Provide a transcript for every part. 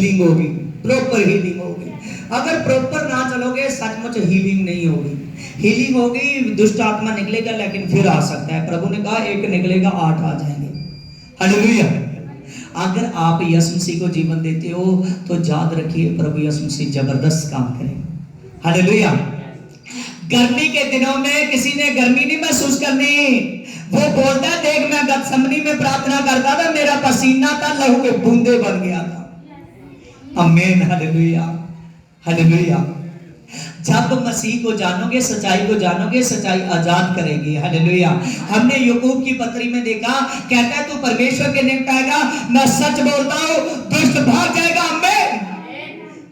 Healing होगी, proper healing होगी। अगर प्रॉपर ना चलोगे सचमुच हीलिंग नहीं होगी। हीलिंग होगी, दुष्ट आत्मा निकलेगा लेकिन फिर आ सकता है। प्रभु ने कहा एक निकलेगा 8 आ जाएंगे। हालेलुया। अगर आप यीशु मसीह को जीवन देते हो तो याद रखिए प्रभु यीशु मसीह जबरदस्त काम करेगा। हालेलुया। गर्मी के दिनों में किसी ने गर्मी नहीं महसूस करनी। वो बोलता है देख मैं गतसमनी में प्रार्थना करता था, मेरा पसीना था लहू के बूंदे बन गया था। आमीन। हालेलुया। हालेलुया। जब मसीह को जानोगे, सच्चाई को जानोगे, सच्चाई आजाद करेगी। हालेलुया। हमने याकूब की पत्री में देखा, कहता है तू परमेश्वर के निकट आएगा, मैं सच बोलता हूं दुष्ट भाग जाएगा। आमीन।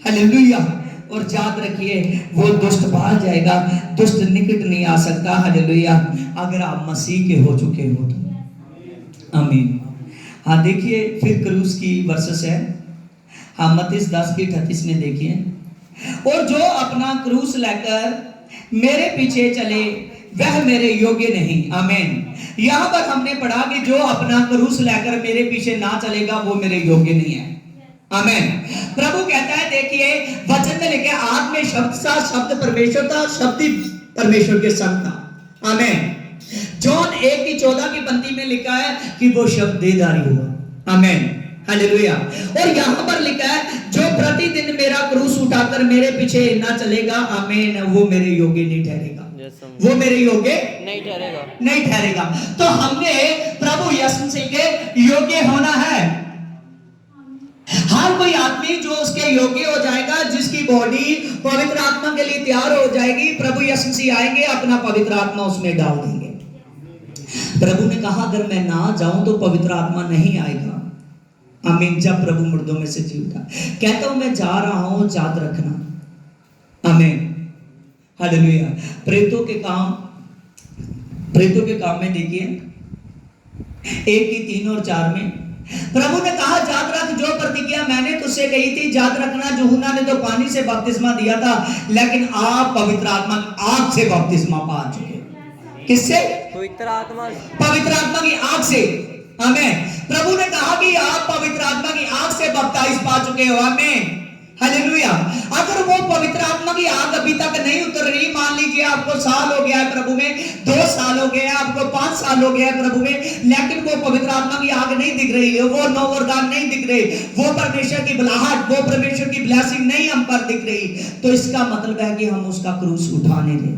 हालेलुया। और याद रखिए वो दुष्ट भाग जाएगा, दुष्ट निकट नहीं आ सकता। हालेलुया। अगर आप मसीह के हो चुके हो तो। आमीन। हाँ देखिए फिर क्रूस की वर्सेस है। हाँ मत्ती 10:38 में देखिए, और जो अपना क्रूस लेकर मेरे पीछे चले वह मेरे योग्य नहीं। आमीन। यहां पर हमने पढ़ा कि जो अपना क्रूस लेकर मेरे पीछे ना चलेगा वो मेरे योग्य नहीं है। आमीन। प्रभु कहता है देखिए वचन में लिखा है आत्म में शब्द सा, शब्द परमेश्वर था, शब्द ही परमेश्वर के संग था। आमीन। जॉन 1:14 की पंक्ति में लिखा है कि वो शब्द देहधारी हुआ। आमीन। हालेलुया। और यहां पर लिखा है जो प्रतिदिन मेरा क्रूस उठाकर मेरे पीछे ना चलेगा, आमीन, वो मेरे योग्य नहीं ठहरेगा। वो मेरे योग्य नहीं ठहरेगा, नहीं ठहरेगा। तो हमने प्रभु यीशु मसीह के योग्य होना है। हर कोई आदमी जो उसके योग्य हो जाएगा, जिसकी बॉडी पवित्र आत्मा के लिए तैयार हो जाएगी, प्रभु यीशु मसीह आएंगे, अपना पवित्र आत्मा उसमें डाल देंगे। प्रभु ने कहा अगर मैं ना जाऊं तो पवित्र आत्मा नहीं आएगा। आमीन। जब प्रभु मुर्दों में से जी उठा, कहता हूं मैं जा रहा हूं, याद रखना। आमीन। हालेलुया। प्रेतों के काम में देखिए 1:3 और 4 में प्रभु ने कहा याद रख जो प्रतिज्ञा मैंने तुझसे कही थी, याद रखना। यूहन्ना ने तो पानी से बपतिस्मा दिया था, लेकिन आप पवित्र आत्मा आग से बपतिस्मा पा चुके। किससे? पवित्र आत्मा की आग से। आमीन। प्रभु ने कहा कि आप पवित्र आत्मा की आग से बपतिस्मा पा चुके हो। आमीन। हालेलुया। अगर वो पवित्र आत्मा की आग अभी तक नहीं उतर रही, मान लीजिए आपको साल हो गया है प्रभु में, 2 साल हो गया, आपको 5 साल हो गया है प्रभु में, लेकिन वो पवित्र आत्मा की आग नहीं दिख रही है, वो नौ वरदान नहीं दिख रहे, वो परमेश्वर की बुलाहट, वो परमेश्वर की ब्लेसिंग नहीं हम पर दिख रही, तो इसका मतलब है कि हम उसका क्रूस उठाने दें।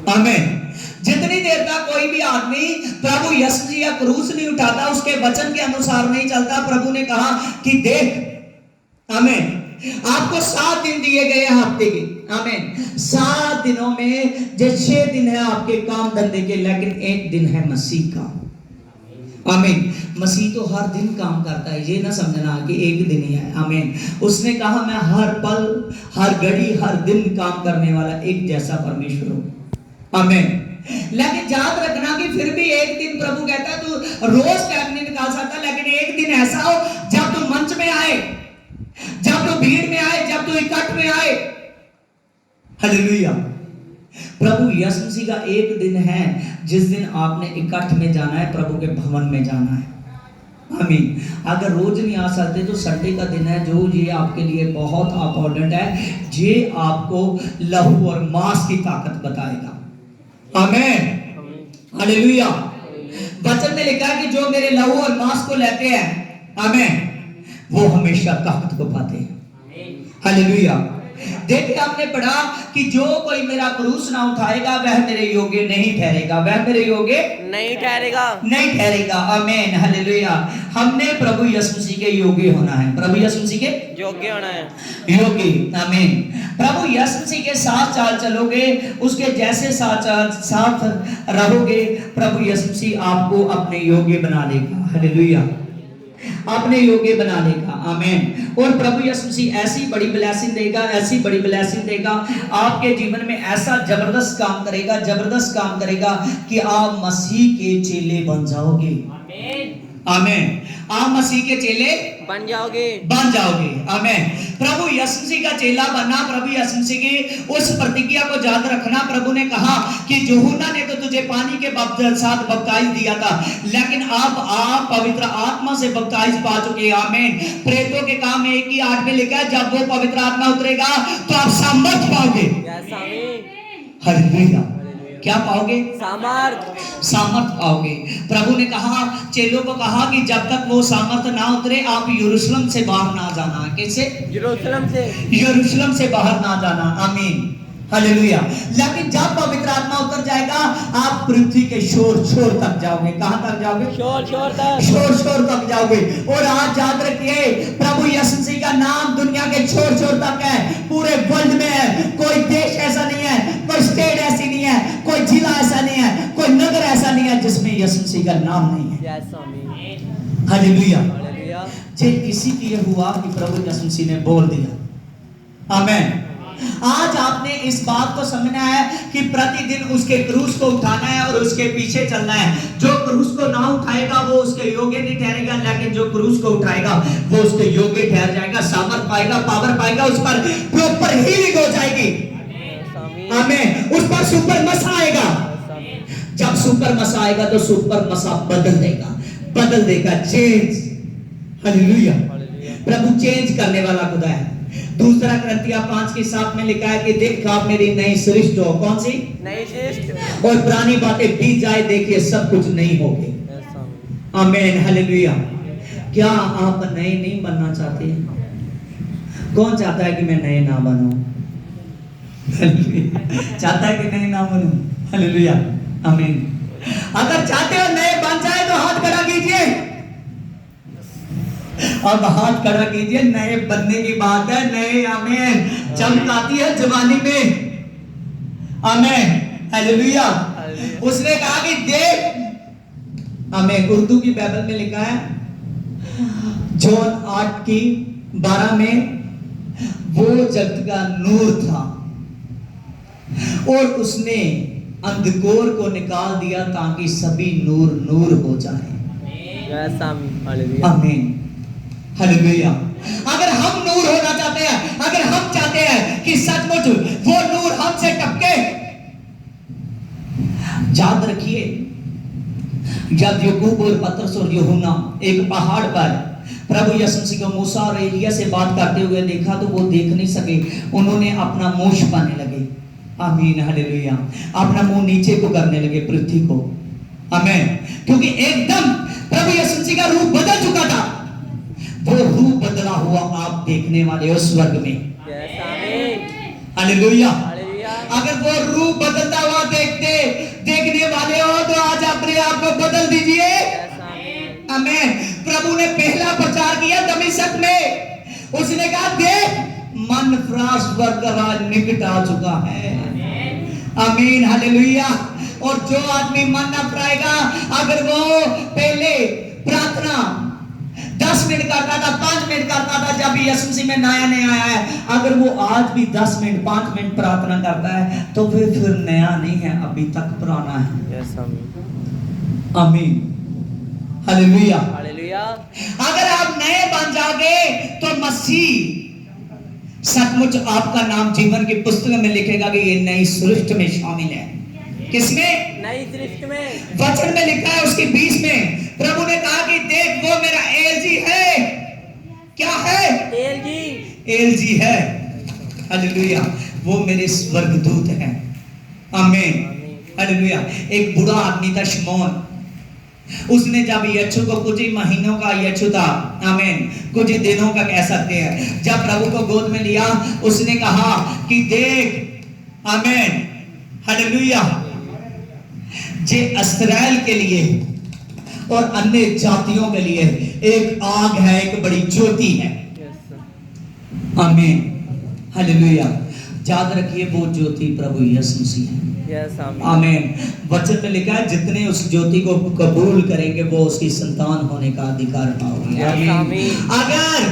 आमीन। जितनी देर तक कोई भी आदमी प्रभु यीशु जी का क्रूस नहीं उठाता, उसके वचन के अनुसार नहीं चलता, प्रभु ने कहा कि देख, आमीन, आपको 7 दिन दिए गए हैं हफ्ते के। आमीन। 7 दिनों में जो 6 दिन है आपके काम धंधे के, लेकिन 1 दिन है मसीह का। आमीन। मसीह तो हर दिन काम करता है, ये ना समझना कि एक दिन ही है। आमीन। उसने कहा मैं हर पल, हर घड़ी, हर दिन काम करने वाला एक जैसा परमेश्वर हूं। आमीन। लेकिन याद रखना कि फिर भी एक दिन प्रभु कहता है तू रोज टाइम नहीं निकाल सकता, लेकिन एक दिन ऐसा हो जब तू मंच में आए, जब तू भीड़ में आए, जब तू इकट्ठ में आए। हालेलुया। प्रभु यीशु मसीह का एक दिन है जिस दिन आपने इकट्ठ में जाना है, प्रभु के भवन में जाना है। आमीन। अगर रोज नहीं आ सकते तो संडे का दिन है जो ये आपके लिए बहुत इंपॉर्टेंट है, ये आपको लहू और मांस की ताकत बताएगा। आमीन। हालेलुया। वचन में लिखा है कि जो मेरे लहू और मांस को लेते हैं, आमीन, वो हमेशा ताकत को पाते हैं। हालेलुया। देखिए हमने पढ़ा कि जो कोई मेरा क्रूस ना उठाएगा वह मेरे योग्य नहीं ठहरेगा, वह मेरे योग्य नहीं ठहरेगा। आमीन। हालेलुया। हमने प्रभु यीशु मसीह के योग्य होना है, प्रभु यीशु मसीह के योग्य होना है, योग्य। आमीन। प्रभु यीशु मसीह के साथ चाल चलोगे, उसके जैसे साथ रहोगे, प्रभु यीशु मसीह आपको अपने योग्य बना लेगा। हालेलुया। अपने योग्य बना लेगा। आमीन। और प्रभु यीशु मसीह ऐसी बड़ी ब्लेसिंग देगा, ऐसी बड़ी ब्लेसिंग देगा आपके जीवन में, ऐसा जबरदस्त काम करेगा कि आप मसीह के चेले बन जाओगे। आमीन। आमीन। आप मसीह के चेले बन जाओगे। आमीन। प्रभु यीशु मसीह का चेला बनना, प्रभु यीशु मसीह की उस प्रतिज्ञा को याद रखना। प्रभु ने कहा कि यूहन्ना ने तो तुझे पानी के साथ बपतिस्मा दिया था, लेकिन अब आप पवित्र आत्मा से बपतिस्मा पा चुके हैं। आमीन। प्रेरितों के काम 1:8 में लिखा है, जब वो पवित्र आत्मा उतरेगा तो आप सामर्थ पाओगे। यस आमीन। हालेलुया। क्या पाओगे? सामर्थ पाओगे। प्रभु ने कहा, चेलों को कहा कि जब तक वो सामर्थ ना उतरे आप यरूशलेम से बाहर ना जाना। कैसे? यरूशलेम से बाहर ना जाना। आमीन। हालेलुया। लेकिन जब पवित्र आत्मा उतर जाएगा आप पृथ्वी के शोर तक जाओगे। कहां तक जाओगे? शोर तक जाओगे। और आज याद रखिए, प्रभु यीशु मसीह का नाम दुनिया के शोर तक है, पूरे वर्ल्ड में है। कोई देश ऐसा नहीं है, कोई स्टेट ऐसी नहीं है, कोई जिला ऐसा नहीं है, कोई नगर ऐसा नहीं है जिसमें यीशु मसीह का नाम नहीं है। यस आमीन। हालेलुया। जे इसी लिए हुआ कि प्रभु यीशु मसीह ने बोल दिया। आमीन। आज आपने इस बात को समझना है कि प्रतिदिन उसके क्रूस को उठाना है और उसके पीछे चलना है। जो क्रूस को ना उठाएगा वो उसके योग्य नहीं ठहरेगा, लेकिन जो क्रूस को उठाएगा वो उसके योग्य ठहर जाएगा, सामर्थ पाएगा, पावर पाएगा, उस पर प्रॉपर हीलिंग हो जाएगी। आमीन। उस पर सुपर मसा आएगा। जब सुपर मसा आएगा तो सुपर मसा बदल देगा, चेंज। हालेलुया। प्रभु चेंज करने वाला खुदा है। दूसरा कुरिन्थियों 5:7 में लिखा है कि देख आप मेरी नई सृष्टि हो। कौन सी? नई सृष्टि। और पुरानी बातें बीत जाए, देखिए सब कुछ नहीं हो गई। आमीन। हालेलुया। क्या आप नए नहीं बनना चाहते? कौन चाहता है कि मैं नए ना बनूं? चाहता है कि नए ना बनूं? हालेलुया। आमीन। अगर चाहते हो नए बन जाए तो हाथ खड़ा कीजिए। अब हाथ खड़ा कीजिए। नए बनने की बात है। नए आमीन चमक आती है जवानी में। आमीन। हालेलुया। उसने कहा कि देख, आमीन। उर्दू की बाइबल में लिखा है जॉन 8:12 में, वो जगत का नूर था और उसने अंधकार को निकाल दिया ताकि सभी नूर हो जाए। आमीन। हालेलुया। अगर हम नूर होना चाहते हैं, अगर हम चाहते हैं कि सचमुच वो नूर हमसे टपके, याद रखिए जब याकूब और पतरस और यूहन्ना एक पहाड़ पर प्रभु यीशु मसीह को मूसा और एलिया से बात करते हुए देखा तो वो देख नहीं सके। उन्होंने अपना मुंह छुपाने लगे। आमीन। हालेलुया। अपना मुंह नीचे को करने लगे, पृथ्वी को। आमीन। क्योंकि एकदम प्रभु यीशु मसीह का रूप बदल चुका था। वो रूप बदला हुआ आप देखने वाले हो स्वर्ग में। हालेलुया। अगर वो रूप बदलता हुआ देखने वाले हो तो आज अपने आप को बदल दीजिए। आमीन। प्रभु ने पहला प्रचार किया दमिश्क में। उसने कहा देख मन फ्रास स्वर्ग राज निकट आ चुका है। आमीन। हालेलुया। और जो आदमी मन न फराएगा, अगर वो पहले प्रार्थना 10 मिनट करता था, 5 मिनट करता था जब यीशु मसीह में नया आया है, अगर वो आज भी 10 मिनट 5 मिनट प्रार्थना करता है तो फिर नया नहीं है, अभी तक पुराना है। आमीन। हालेलुया। अगर आप नए बन जाओगे तो मसीह सचमुच आपका नाम जीवन की पुस्तक में लिखेगा कि ये नई सृष्टि में शामिल है। किसमें? नई सृष्टि में। वचन में लिखा है उसके 20 में प्रभु ने कहा कि देख वो मेरा एलजी है। क्या है? एलजी है। हालेलुया। वो मेरे स्वर्गदूत है। आमीन। हालेलुया। एक बूढ़ा आदमी था शमौन। उसने जब यीशु को कुछ ही महीनों का यीशु था, आमीन, कुछ ही दिनों का कह सकते हैं, जब प्रभु को गोद में लिया उसने कहा कि देख, आमीन, हालेलुया, जे इस्राएल के लिए और अन्य जातियों के लिए एक आग है, एक बड़ी ज्योति है। आमीन। हालेलुया। याद रखिए वो ज्योति प्रभु यीशु मसीह है। आमीन। वचन में लिखा है जितने उस ज्योति को कबूल करेंगे वो उसकी संतान होने का अधिकार पाओगे। आमीन। अगर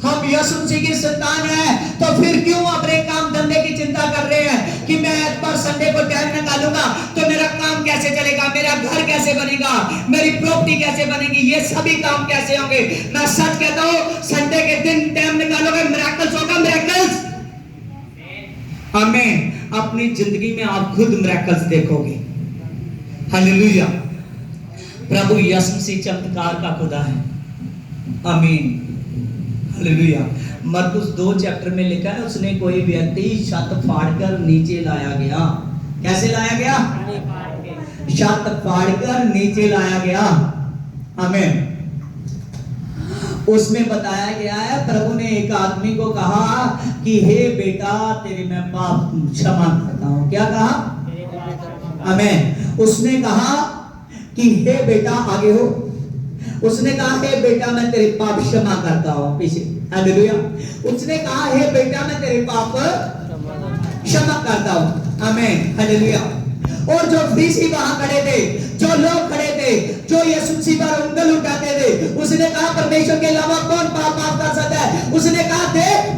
हम यीशु मसीह की संतान है तो फिर क्यों अपने काम धंधे की चिंता कर रहे हैं? कि मैं एक बार संडे को टाइम निकालूंगा तो मेरा काम कैसे चलेगा, मेरा घर कैसे बनेगा, मेरी प्रॉपर्टी कैसे बनेगी, ये सभी काम कैसे होंगे। मैं सच कहता हूं, संडे के दिन टाइम निकालोगे, मिरेकल्स होगा, मिरेकल्स। आमीन। अपनी जिंदगी में आप खुद मिरेकल्स देखोगे। हालेलुया। प्रभु यीशु मसीह चमत्कार का खुदा है। आमीन। हालेलुया। मरकुस 2 चैप्टर में लिखा है, उसने कोई व्यक्ति छत फाड़कर नीचे लाया गया। कैसे लाया गया? छत फाड़कर नीचे लाया गया। आमीन। उसमें बताया गया है, प्रभु ने एक आदमी को कहा कि हे बेटा, तेरे मैं पाप क्षमा करता हूं। क्या कहा? आमीन। उसने कहा कि हे बेटा, आगे हो, उसने कहा हे बेटा, मैं तेरे पाप क्षमा करता हूं। पीछे। हालेलुया। उसने कहा हे बेटा, मैं तेरे पाप क्षमा करता हूं। आमीन। हालेलुया। और जो फरीसी वहां खड़े थे, जो लोग खड़े थे, जो यीशु मसीह पर उंगली उठाते थे, उसने कहा परमेश्वर के अलावा कौन पाप माफ कर सकता है? उसने कहा देख,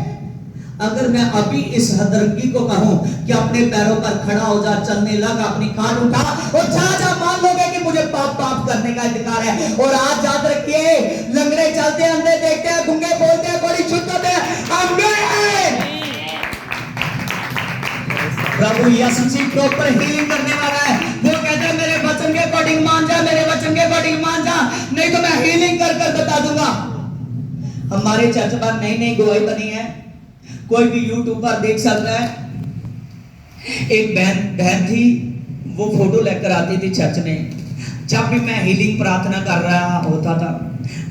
अगर मैं अभी इस हदरंगी को कहूं कि अपने पैरों पर खड़ा हो जा, चलने लग, अपनी खाट उठा और जा मान लोगे कि मुझे पाप माफ करने का अधिकार है। और आज याद रखिए, लंगड़े चलते हैं, अंधे देखते हैं, गूंगे बोलते हैं, बड़ी शुद्ध होते हैं। आमीन। प्रभु यीशु मसीह प्रॉपर हीलिंग करने वाला है। वो कहता है मेरे वचन के अकॉर्डिंग मान जा, मेरे वचन के अकॉर्डिंग मान जा, नहीं तो मैं हीलिंग कर कर बता दूंगा। हमारे चर्च पर नई नई गवाही बनी है, कोई भी यूट्यूब पर देख सकता है। एक बहन थी, वो फोटो लेकर आती थी चर्च में। जब भी मैं हीलिंग प्रार्थना कर रहा होता था,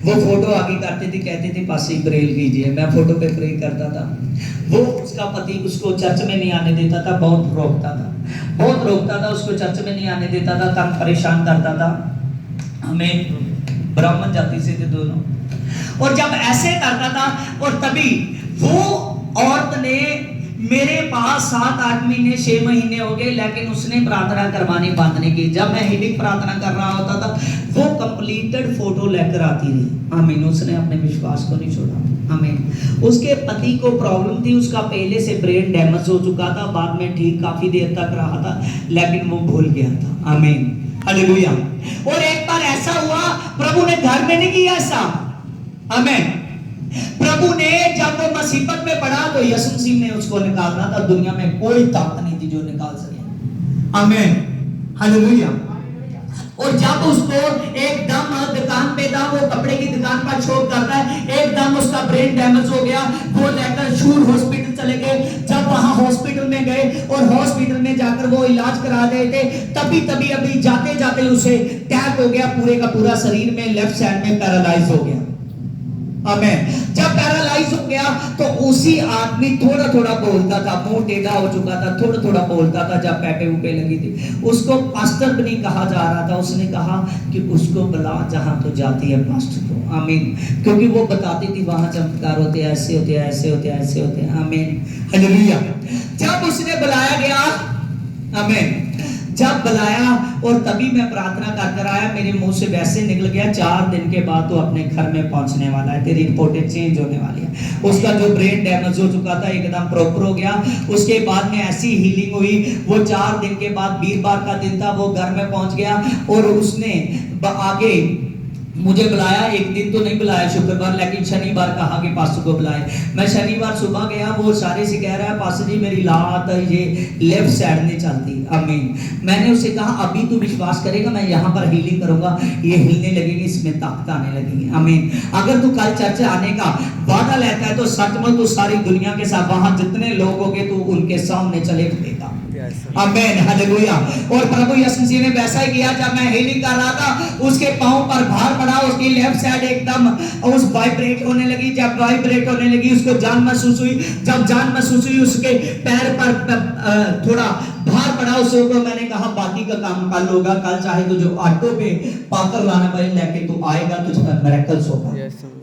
वो फोटो आगे करती थी, कहती थी पासी प्रेयर कीजिए। मैं फोटो पे प्रे करता था। वो उसका पति उसको चर्च में नहीं आने देता था, बहुत रोकता था, उसको चर्च में नहीं आने देता था, तंग परेशान करता था। हमें ब्राह्मण जाति से थे दोनों। और जब ऐसे करता था, और तभी वो औरत ने मेरे पास 7-8 महीने 6 महीने हो गए, लेकिन उसने प्रार्थना करवानी बंद नहीं की। जब मैं हीलिंग प्रार्थना कर रहा होता था, वो कंप्लीटेड फोटो लेकर आती रही। आमीन। उसने अपने विश्वास को नहीं छोड़ा। आमीन। उसके पति को प्रॉब्लम थी, उसका पहले से ब्रेन डैमेज हो चुका था, बाद में ठीक काफी देर तक रहा था, लेकिन वो भूल गया था। आमीन। हालेलुया। और एक बार ऐसा हुआ, प्रभु ने घर में नहीं किया ऐसा। आमीन। प्रभु ने जब वो मुसीबत में पड़ा तो यीशु मसीह ने उसको निकालना था। दुनिया में कोई ताकत नहीं थी जो निकाल सके। आमीन। हालेलुया। और जब उसको एकदम दुकान पे था, वो कपड़े की दुकान पर शॉप करता है, एकदम उसका ब्रेन डैमेज हो गया। वो लेकर शूर हॉस्पिटल चले गए। जब वहां हॉस्पिटल में गए और हॉस्पिटल में जाकर वो इलाज करा रहे थे, तभी अभी जाते जाते उसे अटैक हो गया। पूरे का पूरा शरीर में लेफ्ट साइड में पैरालाइज हो गया। आमीन। जब पैरालाइज हो गया तो उसी आदमी थोड़ा थोड़ा बोलता था, मुंह टेढ़ा हो चुका था, थोड़ा थोड़ा बोलता था। जब पैपे उपे लगी थी, उसको पास्टर भी नहीं कहा जा रहा था। उसने कहा कि उसको बुला जहां तो जाती है पास्टर को। आमीन। क्योंकि वो बताती थी वहां चमत्कार होते हैं, ऐसे होते हैं, ऐसे होते हैं, ऐसे होते हैं। आमीन। हालेलुया। जब उसने बुलाया गया, आमीन, जब बुलाया और तभी मैं प्रार्थना कर आया, मेरे मुंह से वैसे निकल गया 4 दिन के बाद तो अपने घर में पहुंचने वाला है, तेरी रिपोर्टें चेंज होने वाली है। उसका जो ब्रेन डैमेज हो चुका था एकदम प्रॉपर हो गया। उसके बाद में ऐसी हीलिंग हुई। वो 4 दिन के बाद, वीरवार का दिन था, वो घर में पहुंच गया और उसने आगे मुझे बुलाया। एक दिन तो नहीं बुलाया शुक्रवार, लेकिन शनिवार कहा कि पास्टर को बुलाए। मैं शनिवार सुबह गया, वो सारे से कह रहा है पास्टर जी मेरी लात ये लेफ्ट साइड नहीं चलती। आमीन। मैंने उसे कहा अभी तू विश्वास करेगा, मैं यहाँ पर हीलिंग करूंगा, ये हिलने लगेगी, इसमें ताकत आने लगेगी। आमीन। अगर तू कल चर्च आने का वादा लेता है तो सच में तू सारी दुनिया के साथ वहां जितने लोग होंगे तू उनके सामने चले देगा। आमीन। हालेलुया। और प्रभु यीशु मसीह ने वैसा ही किया। जब मैं हीलिंग कर रहा था, उसके पांव पर भार पड़ा, उसकी लेफ्ट साइड एकदम उस वाइब्रेट होने लगी। जब वाइब्रेट होने लगी, उसको जान महसूस हुई। जब जान महसूस हुई, उसके पैर पर थोड़ा भार पड़ा। उसको मैंने कहा बाकी का काम कल होगा, कल चाहे तो जो ऑटो पे पाकर लाना पड़े, लेके तू आएगा, तुझ पर मिरेकल्स होगा।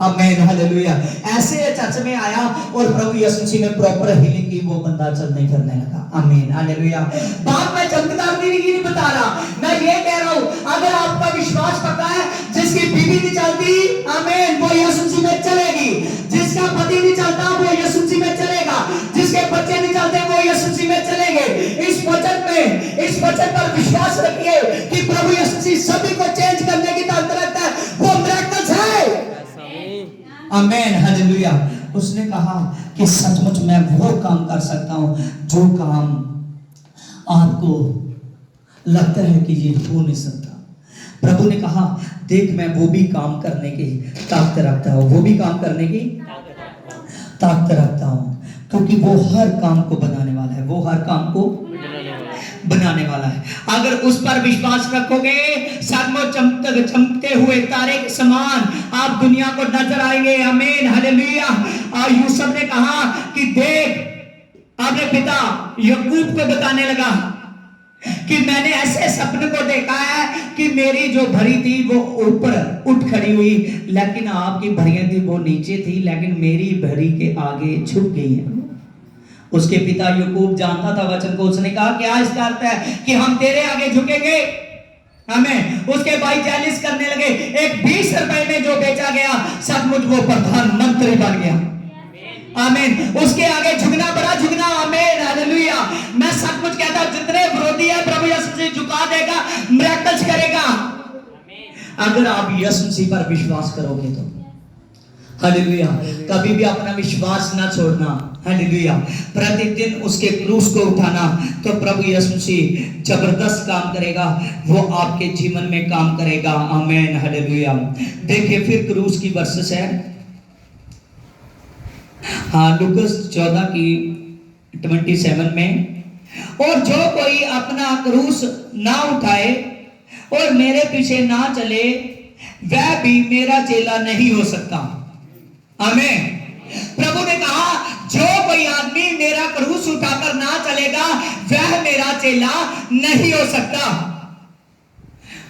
आमीन। हालेलुया। ऐसे चर्च में आया और प्रभु यीशु मसीह ने प्रॉपर हीलिंग की, वो बंदा चलने फिरने लगा। आमीन। हालेलुया। बात मैं चमत्कार नहीं बता रहा, मैं ये कह रहा हूं अगर आपका विश्वास पक्का है, जिसकी बीवी नहीं चलती, आमीन, वो यीशु मसीह में चलेगी। जिसका पति नहीं चलता, वो यीशु मसीह में चलेगा। जिसके बच्चे नहीं चलते, वो यीशु मसीह में चलेंगे। Amen hallelujah. उसने कहा कि सचमुच मैं वो काम कर सकता हूं जो काम आपको लगता है कि ये हो नहीं सकता। प्रभु ने कहा देख मैं वो भी काम करने की ताकत रखता हूं, वो भी काम करने की ताकत रखता हूं, क्योंकि वो हर काम को बनाने वाला है, वो हर काम को बनाने वाला है। अगर उस पर विश्वास रखोगे सचमुच चमकते हुए तारे के समान आप दुनिया को नजर आएंगे। आमीन हालेलुया। और यूसुफ ने कहा कि देख अपने पिता याकूब को बताने लगा कि मैंने ऐसे सपने को देखा है कि मेरी जो भरी थी वो ऊपर उठ खड़ी हुई, लेकिन आपकी भरियां थी वो नीचे थी, लेकिन मेरी भरी के आगे झुक गई है। उसके पिता याकूब जानता था वचन को। उसने कहा क्या इसका अर्थ है कि हम तेरे आगे झुकेंगे? हमें उसके भाई जेलिस करने लगे। एक 20 रुपए में जो बेचा गया सचमुच वो प्रधानमंत्री बन गया। आमीन। उसके आगे झुकना बड़ा झुकना। आमीन हालेलुया। मैं सचमुच कहता हूं जितने विरोधी है प्रभु यीशु मसीह झुका देगा, मिरेकल्स करेगा। अगर आप यीशु मसीह पर विश्वास करोगे तो हालेलुया। कभी भी अपना विश्वास ना छोड़ना। हालेलुया। प्रतिदिन उसके क्रूस को उठाना तो प्रभु यीशु मसीह जबरदस्त काम करेगा, वो आपके जीवन में काम करेगा। आमीन हालेलुया। देखिए फिर क्रूस की वर्सेस है लूकास 14 की 27 में, और जो कोई अपना क्रूस ना उठाए और मेरे पीछे ना चले वह भी मेरा चेला नहीं हो सकता। आमीन। प्रभु ने कहा जो कोई आदमी मेरा क्रूस उठाकर ना चलेगा वह मेरा चेला नहीं हो सकता।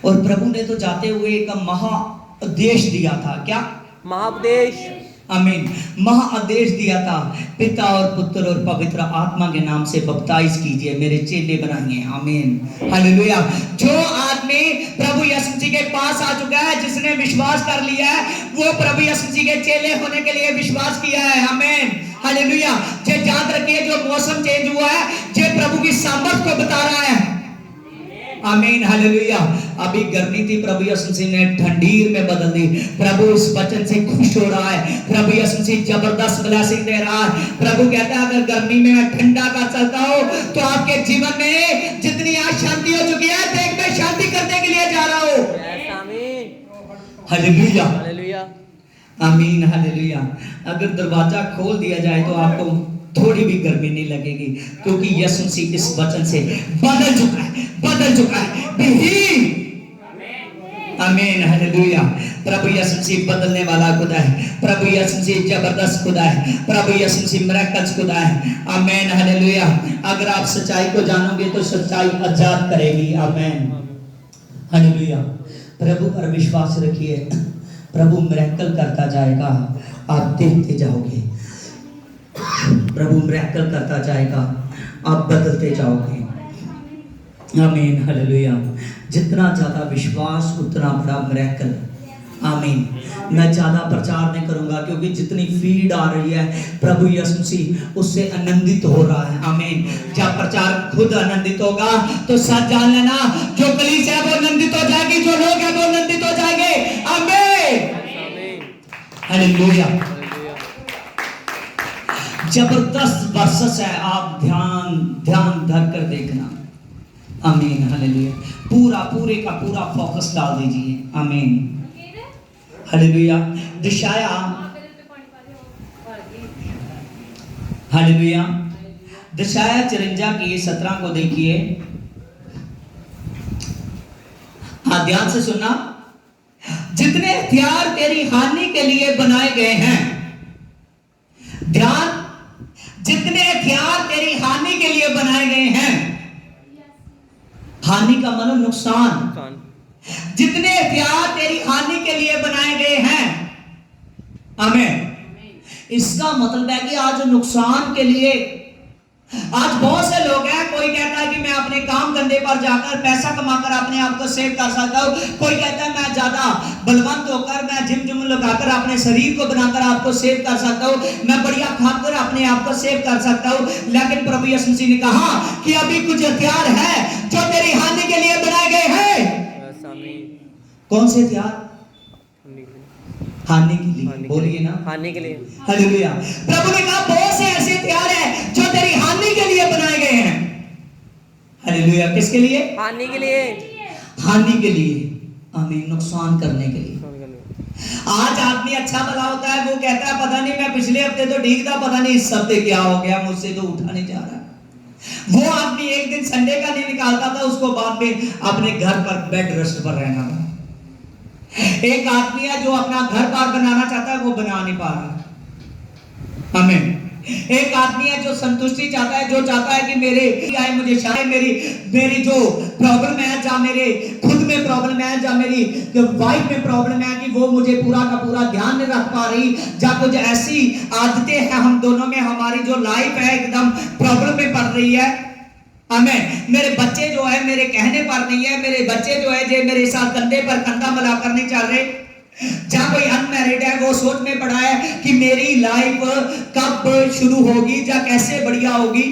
और प्रभु ने तो जाते हुए एक महाआदेश दिया था। क्या महाउपदेश? आमीन। महाआदेश दिया था, पिता और पुत्र और पवित्र आत्मा के नाम से बपतिस्म कीजिए, मेरे चेले बनाइए। आमीन हालेलुया। जो आदमी प्रभु यीशु मसीह के पास आ चुका है, जिसने विश्वास कर लिया है, वो प्रभु यीशु मसीह के चेले होने के लिए विश्वास किया है। आमीन हालेलुया। जे याद रखिए जो मौसम चेंज हुआ है जे प्रभु की सामर्थ को बता रहा है। आमीन हालेलुया। अभी गर्मी थी, प्रभु यीशु मसीह ने ठंडीर में बदल दी। प्रभु इस वचन से खुश हो रहा है। प्रभु यीशु मसीह जबरदस्त ब्लेसिंग दे रहा है। प्रभु कहता है अगर गर्मी में मैं ठंडा कर सकता हूं तो आपके जीवन में जितनी आज शांति हो चुकी है, देख मैं शांति करने के लिए जा रहा हूं। Hallelujah hallelujah. आमीन हालेलुया। अगर दरवाजा खोल दिया जाए तो आपको थोड़ी भी गर्मी नहीं लगेगी, क्योंकि यीशु मसीह इस वचन से बदल चुका है, बदल चुका है। आमीन हालेलुया। प्रभु यीशु मसीह बदलने वाला खुदा है। प्रभु यीशु मसीह जबरदस्त खुदा है। प्रभु यीशु मसीह मिरेकल्स खुदा है। आमीन हालेलुया। अगर आप सच्चाई को जानोगे तो सच्चाई आजाद करेगी। आमीन हालेलुया। प्रभु पर विश्वास रखिए, प्रभु मिरेकल करता जाएगा, आप देखते जाओगे। प्रभु मिरेकल करता जाएगा, आप बदलते जाओगे। आमीन हालेलुया। जितना ज्यादा विश्वास उतना बड़ा मिरेकल। आमीन। मैं ज्यादा प्रचार नहीं करूंगा क्योंकि जितनी फीड आ रही है प्रभु यीशु मसीह उससे आनंदित हो रहा है। आमीन। जब प्रचार खुद आनंदित होगा तो सच जान लेना जो कलीसिया है वो आनंदित हो जाएगी, जो लोग हैं वो आनंदित हो जाएंगे। आमीन हालेलुया। जबरदस्त वर्सेस है, आप ध्यान धर कर देखना। आमीन हालेलुया। पूरे का पूरा फोकस डाल दीजिए। आमीन हालेलुया। यशाया हालेलुया। यशाया 54 की 17 को देखिए। हाँ ध्यान से सुनना। जितने हथियार तेरी हानि के लिए बनाए गए हैं, ध्यान, जितने हथियार तेरी हानि के लिए बनाए गए हैं, हानि का मतलब नुकसान, जितने हथियार तेरी हानि के लिए बनाए गए हैं। आमीन। इसका मतलब है कि आज नुकसान के लिए आज बहुत से लोग हैं, कोई कहता है कि मैं अपने काम धंधे पर जाकर पैसा कमाकर अपने आप को सेव कर सकता हूं, कोई कहता है मैं ज्यादा बलवंत होकर मैं जिम लगाकर अपने शरीर को बनाकर आपको सेव कर सकता हूं, मैं बढ़िया खाकर अपने आप को सेव कर सकता हूं। लेकिन प्रभु यीशु मसीह ने कहा कि अभी कुछ हथियार है जो तेरी हानि के लिए बनाए गए हैं। कौन से हथियार? हानि के लिए, बोलिए ना, हानि के लिए। हालेलुया। प्रभु ने कहा बहुत से ऐसे हथियार हैं जो तेरी हानि के लिए बनाए गए हैं। हालेलुया। किसके लिए? हानि के लिए। हानि के लिए, आमीन, नुकसान करने के लिए। आज आदमी अच्छा भला होता है, वो कहता है पता नहीं मैं पिछले हफ्ते तो ठीक था, पता नहीं इस हफ्ते क्या हो गया, मुझसे तो उठा नहीं जा रहा। वो आदमी एक दिन संडे का नहीं निकालता था, उसको बाद में अपने घर पर बेड रेस्ट पर रहना था। एक आदमी है जो अपना घर बार बनाना चाहता है, वो बना नहीं पा रहा। आमीन। एक आदमी है जो संतुष्टि चाहता है, जो चाहता है कि मेरे आए मुझे शायद मेरी जो प्रॉब्लम है, जहाँ मेरे खुद में प्रॉब्लम है, जहाँ मेरी वाइफ में प्रॉब्लम है कि वो मुझे पूरा का पूरा ध्यान नहीं रख पा रही, जहाँ कुछ ऐसी आदतें हैं हम दोनों में, हमारी जो लाइफ है एकदम प्रॉब्लम में पड़ रही है। आमीन। मेरे बच्चे जो है मेरे कहने पर नहीं है, मेरे बच्चे जो है जो मेरे साथ कंधे पर कंधा मिलाकर नहीं चल रहे। जहां कोई अनमैरिड है वो सोच में पड़ा है कि मेरी लाइफ कब शुरू होगी या कैसे बढ़िया होगी।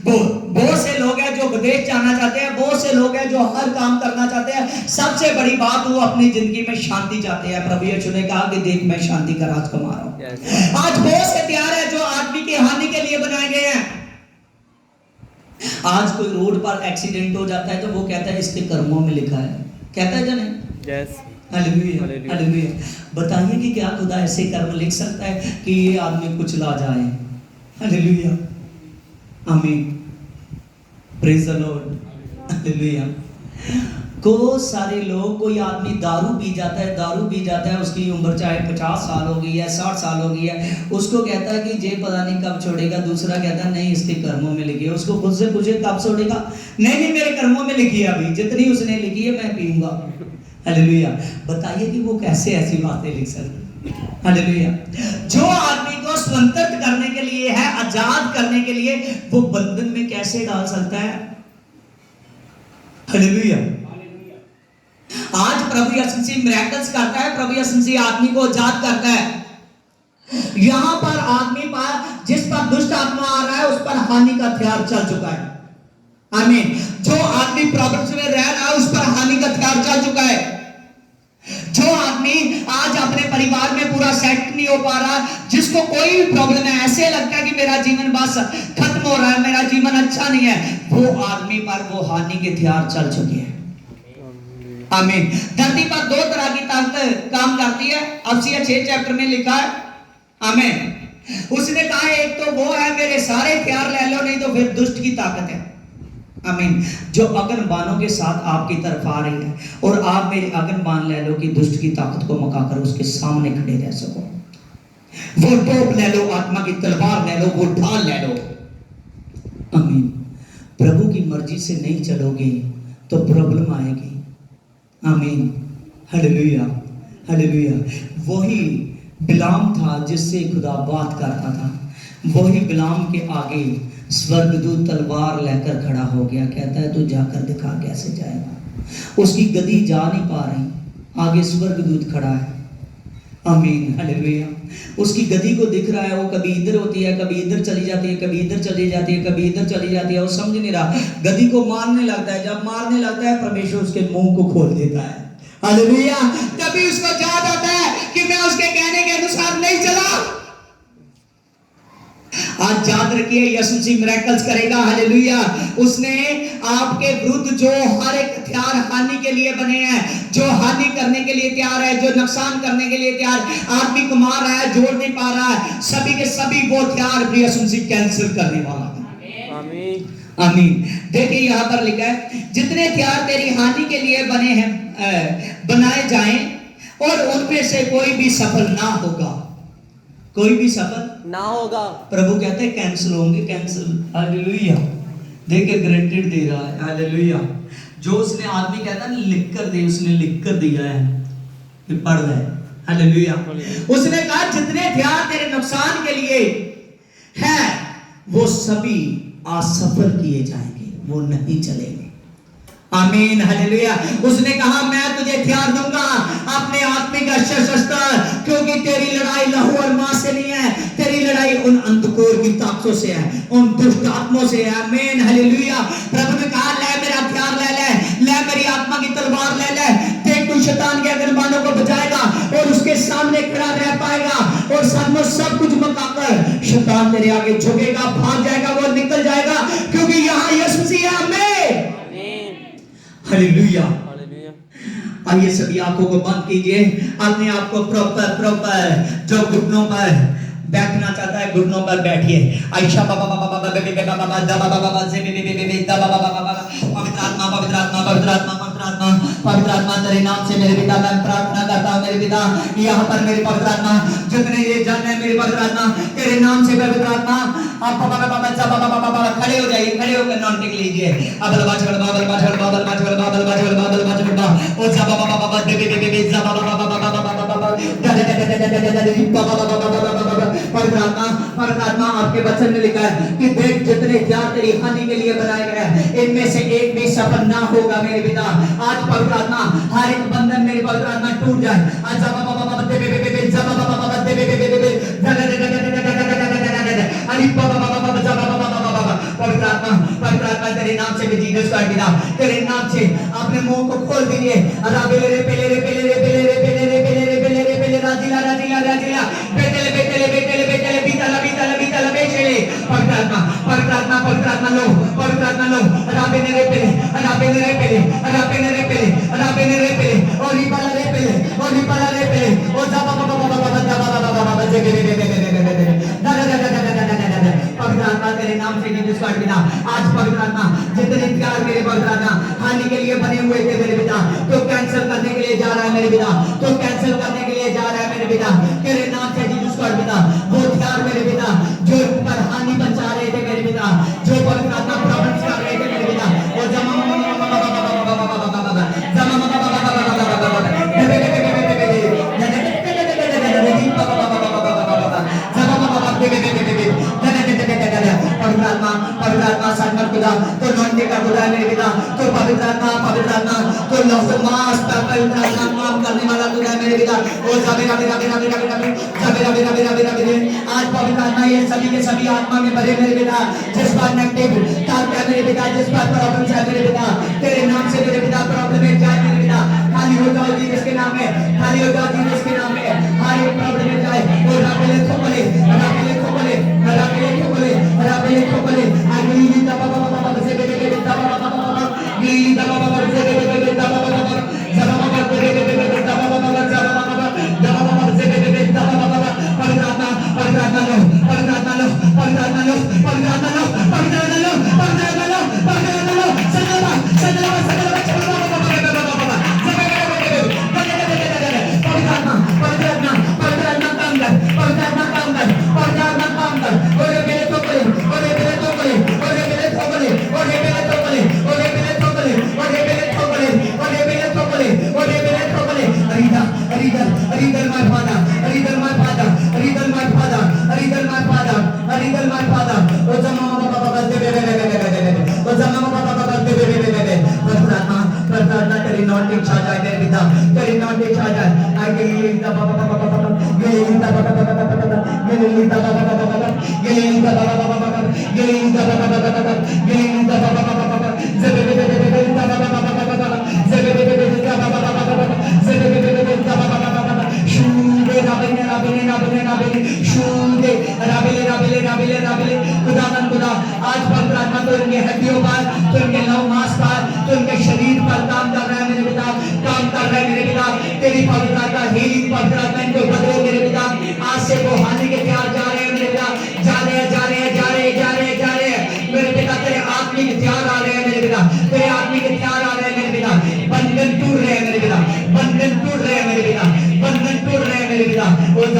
बहुत से लोग हैं जो विदेश जाना चाहते हैं, बहुत से लोग हैं जो हर काम करना चाहते हैं, सबसे बड़ी बात वो अपनी जिंदगी में शांति चाहते हैं। प्रभु यीशु ने कहा कि देख मैं शांति का राज कमा रहा हूं। आज बहुत से हथियार है जो आदमी की हानि के लिए बनाए गए हैं। आज कोई रोड पर एक्सीडेंट हो जाता है तो वो कहता है इसके कर्मों में लिखा है, कहता है या नहीं? यस। Hallelujah, hallelujah. बताइए कि क्या खुदा ऐसे कर्म लिख सकता है कि ये आदमी कुचला जाए? हालेलुया, आमीन, प्रेज द लॉर्ड, हालेलुया। को सारे लोग, कोई आदमी दारू पी जाता है, उसकी उम्र चाहे 50 साल हो गई है, 60 साल हो गई है, उसको कहता है कि जे पता नहीं कब छोड़ेगा। दूसरा कहता है नहीं इसके कर्मों में लिखी है। उसको खुद से पूछे कब छोड़ेगा? नहीं मेरे कर्मों में लिखी है, अभी जितनी उसने लिखी है मैं पीऊंगा। हालेलुया। बताइए कि वो कैसे ऐसी बातें लिख सकते? हालेलुया। जो आदमी को स्वतंत्र करने के लिए है, आजाद करने के लिए, वो बंधन में कैसे डाल सकता है? हालेलुया। आज प्रभु यीशु मसीह मिरेकल्स करता है, प्रभु यीशु मसीह आदमी को आजाद करता है। यहां पर आदमी पर जिस पर दुष्ट आत्मा आ रहा है उस पर हानि का हथियार चल चुका है। आमीन। जो आदमी प्रॉब्लम्स में रह रहा है उस पर हानि का हथियार चल चुका है। जो आदमी आज अपने परिवार में पूरा सेट नहीं हो पा रहा, जिसको कोई भी प्रॉब्लम है, ऐसे लगता है कि मेरा जीवन बस खत्म हो रहा है, मेरा जीवन अच्छा नहीं है, वो आदमी पर वो हानि के हथियार चल चुके हैं। आमीन। धरती पर दो तरह की ताकत काम करती है, अफसिया 6 चैप्टर में लिखा है। आमीन। उसने कहा एक तो वो है मेरे सारे हथियार ले लो, नहीं तो फिर दुष्ट की ताकत है। आमीन। जो अगन बानों के साथ आपकी तरफ आ रही है और आप मेरे अगन बान ले लो कि दुष्ट की ताकत को मकाकर उसके सामने खड़े रह सको। वो टोप ले लो, आत्मा की तलवार ले लो, वो ढाल ले लो। आमीन। प्रभु की मर्जी से नहीं चलोगे तो प्रॉब्लम आएगी। आमीन, हालेलुया, हालेलुया। वही बिलाम था जिससे खुदा बात करता था, वही बिलाम के आगे स्वर्गदूत तलवार लेकर खड़ा हो गया। कहता है तू जाकर दिखा कैसे जाएगा। उसकी गदी जा नहीं पा रही, आगे स्वर्गदूत खड़ा है। आमीन, हालेलुया। उसकी गदी को दिख रहा है, वो कभी इधर होती है, कभी इधर चली जाती है, कभी इधर चली जाती है, कभी इधर चली जाती है। वो समझ नहीं रहा, गदी को मारने लगता है। जब मारने लगता है परमेश्वर उसके मुंह को खोल देता है। हालेलुया। तभी उसको याद आता है कि मैं उसके कहने के अनुसार नहीं चला। आज याद रखिए यीशु मसीह मिरेकल्स करेगा। हालेलुया। उसने आपके विरुद्ध जो हर एक हथियार हानि के लिए बने हैं, जो हानि करने के लिए तैयार है, जो नुकसान करने के लिए तैयार, आदमी को मार रहा है, जोड़ नहीं पा रहा है, सभी के सभी वो हथियार यीशु मसीह कैंसिल करने वाला है। आमीन, आमीन। देखिए यहाँ पर लिखा है जितने हथियार तेरी हानि के लिए बने हैं बनाए जाएं और उनमें से कोई भी सफल ना होगा, कोई भी सफल ना होगा। प्रभु कहते हैं कैंसिल होंगे, कैंसिल। हालेलुया। देखिए ग्रेंटेड दे रहा है। हालेलुया। जो उसने आदमी कहता है लिख कर दे, उसने लिख कर दिया है कि पढ़ ले। हालेलुया। उसने कहा जितने हथियार तेरे नुकसान के लिए है वो सभी असफल किए जाएंगे, वो नहीं चलेंगे। आमीन, हालेलुया। उसने कहा मैं तुझे हथियार दूंगा, अपने आत्मिक शस्त्र, क्योंकि तेरी लड़ाई लहू और मांस से नहीं है, तेरी लड़ाई उन अंधकार की ताकतों से है, उन दुष्ट आत्माओं से है। आमीन, हालेलुया। प्रभु ने कहा ले मेरा हथियार ले मेरी आत्मा की तलवार ले। देख तू शैतान के अगरबानों को बचाएगा और उसके सामने और सचमुच सब कुछ मकाकर शैतान तेरे आगे झुकेगा, भाग जाएगा, वो निकल जाएगा, क्योंकि यहाँ यीशु मसीह है। हमें हालेलुया। आइए सभी आंखों को बंद कीजिए, अपने आप को प्रॉपर जो घुटनों पर बैठना चाहता है घुटनों पर बैठिए। आयशा बाबा बाबा बाबा बेबे बाबा बाबा दबा बाबा बाबा से बेबे बेबे दबा बाबा बाबा पवित्र आत्मा पवित्र आत्मा पवित्र आत्मा पवित्र आत्मा पवित्र आत्मा तेरे नाम से मेरे पिता मैं प्रार्थना करता हूं मेरे पिता, यहाँ पर मेरे पवित्र आत्मा जितने ये जान है मेरे पवित्र आत्मा तेरे नाम से पवित्र आत्मा आप बाबा बाबा दबा बाबा बाबा खड़े हो जाइए, खड़े होकर नॉन टेक लीजिए। अबल बाजल बाबल बाजल बाबल बाजल बाबल बाजल बाबल बाजल बाबा ओ दबा बाबा बाबा बेबे बेबे दबा बाबा बाबा बाबा बाबा पवित्र आत्मा आपके वचन में लिखा है कि देख जितने हथियार तेरी हानि के लिए बनाए गए हैं इनमें से एक भी सफल ना होगा मेरे पिता। आज पवित्र आत्मा हर एक बंधन मेरे पवित्र आत्मा टूट जाए। आज पवित्र आत्मा तेरे नाम से जीसस का पिता तेरे नाम से अपने मुंह को खोल दीजिए। राजिला पवित्र आत्मा लो पवित्र आत्मा तेरे नाम से जीसस का पिता आज पवित्र आत्मा जितने प्यार मेरे पवित्र आत्मा हानि के लिए बने हुए थे मेरे पिता तो कैंसिल करने के लिए जा रहा है मेरे पिता, तो कैंसिल करने के लिए जा रहा है मेरे पिता तेरे नाम से जीसस का पिता। वो प्यार मेरे पिता जो ऊपर हानि पहुंचा रहे थे मेरे पिता, जो पवित्र आत्मा प्रॉब्लम्स कर रहे थे मेरे पिता, वो पवित्र आत्मा सचमुच खुदा तो नॉन्टे का खुदा मेरे पिता, तो पवित्र आत्मा तो लफ्ज़ मास का पवित्र आत्मा माफ करने वाला खुदा मेरे पिता। ओ जबेरा बेरा बेरा बेरा बेरा जबेरा बेरा बेरा बेरा बेरा आज पवित्र आत्मा ये सभी के सभी आत्मा में भरे मेरे पिता, जिस पर नेगेटिव ताकत है मेरे पिता, जिस पर प्रॉब्लम्स है मेरे पिता तेरे नाम से मेरे पिता प्रॉब्लम है जाए मेरे पिता, खाली हो जाओ जीसस के नाम में, खाली हो जाओ जीसस के नाम में, हर एक प्रॉब्लम में जाए। ओ राबेले खोपले राबेले खोपले राबेले खोपले राबेले खोपले आगली दबा बाबा बाबा से बेबे दबा बाबा बाबा गिली दबा बाबा से बेबे दबा बाबा दबा बाबा से बेबे दबा बाबा दबा बाबा से बेबे दबा बाबा पवित्र आत्मा लो पवित्र आत्मा लो पवित्र आत्मा लो पवित्र आत्मा लो पवित्र आत्मा लो पवित्र आत्मा लो पवित्र आत्मा लो सजला सजला सजला आज पवित्र आत्मा तो इनके हड्डियों पर, तो इनके लहू मांस पर, तो इनके शरीर पर काम कर रहा है मेरे पिता, काम कर रहा है मेरे पिता। तेरी पवित्र आत्मा हीलिंग पवित्र आत्मा इनको बदले मेरे पिता। आज से वो हानि के प्यार जा रहे हैं मेरे पिता, जा रहे हैं जा रहे हैं जा रहे हैं जा रहे हैं जा रहे हैं मेरे पिता। तेरे आत्मिक हथियार आ रहे हैं मेरे पिता, तेरे आत्मिक हथियार आ रहे हैं मेरे पिता। बंधन टूट रहे हैं मेरे पिता, बंधन टूट रहे हैं मेरे पिता, बंधन टूट रहे हैं मेरे पिता। ओ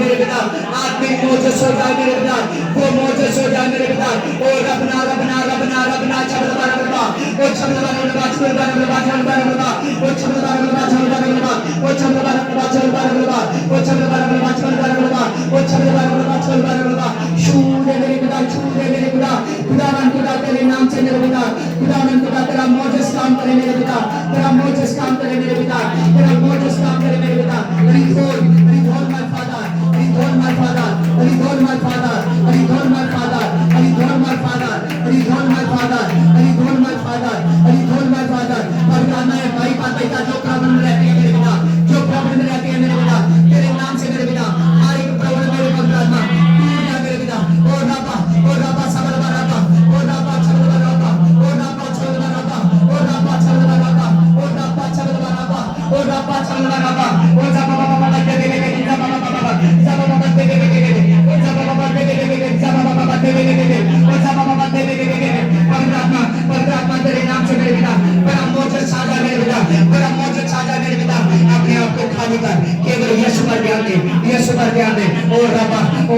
मेरे पिता, आत्मिक मोजस हो जाए मेरे पिता, वो मोजस हो जाए मेरे पिता। ओ रबना रबना रबना रबना चबलबा रबना, ओ चबलबा रबना चबलबा रबना चबलबा रबना, ओ चबलबा रबना चबलबा रबना, ओ चबलबा रबना चबलबा रबना, ओ चबलबा रबना चबलबा रबना, ओ चबलबा रबना चबलबा रबना। छूटे मेरे पिता, छूटे मेरे पिता, खुदावन खुदा तेरे नाम से मेरे पिता, खुदावन खुदा तेरा मोजस काम करे मेरे पिता, तेरा मोजस काम करे मेरे पिता, तेरा मोजस काम करे मेरे पिता। रिथोल माय फादर, रिथोल माय फादर, रिथोल माय फादर, रिथोल माय फादर, रिथोल माय फादर, रिथोल माय फादर, रिथोल माय फादर, रिथोल माय फादर। परमात्मा है भाई पाता का जो प्रॉब्लम रहती है मेरे पिता, जो प्रॉब्लम रहती है मेरे पिता, तेरे नाम से मेरे पिता, हर एक प्रॉब्लम मेरे परमात्मा टूट जा मेरे पिता। ओ राबा सबलबा राबा, ओ राबा सबलबा राबा, ओ राबा सबलबा राबा, ओ राबा सबलबा राबा, ओ राबा सबलबा राबा, ओ राबा सबलबा राबा, ओ जाबा बाबा दे दे दे जाबा बाबा, जाबा बाबा दे दे दे, ओ जाबा बाबा दे दे दे, जाबा बाबा दे दे दे, ओ जाबा बाबा दे दे दे। परमात्मा तेरे नाम से मेरे पिता, बड़ा मोजस साजा मेरे पिता, बड़ा मोजस साजा मेरे पिता। अपने आप को खाली कर, केवल यीशु पर ध्यान दे, यीशु पर ध्यान दे। ओ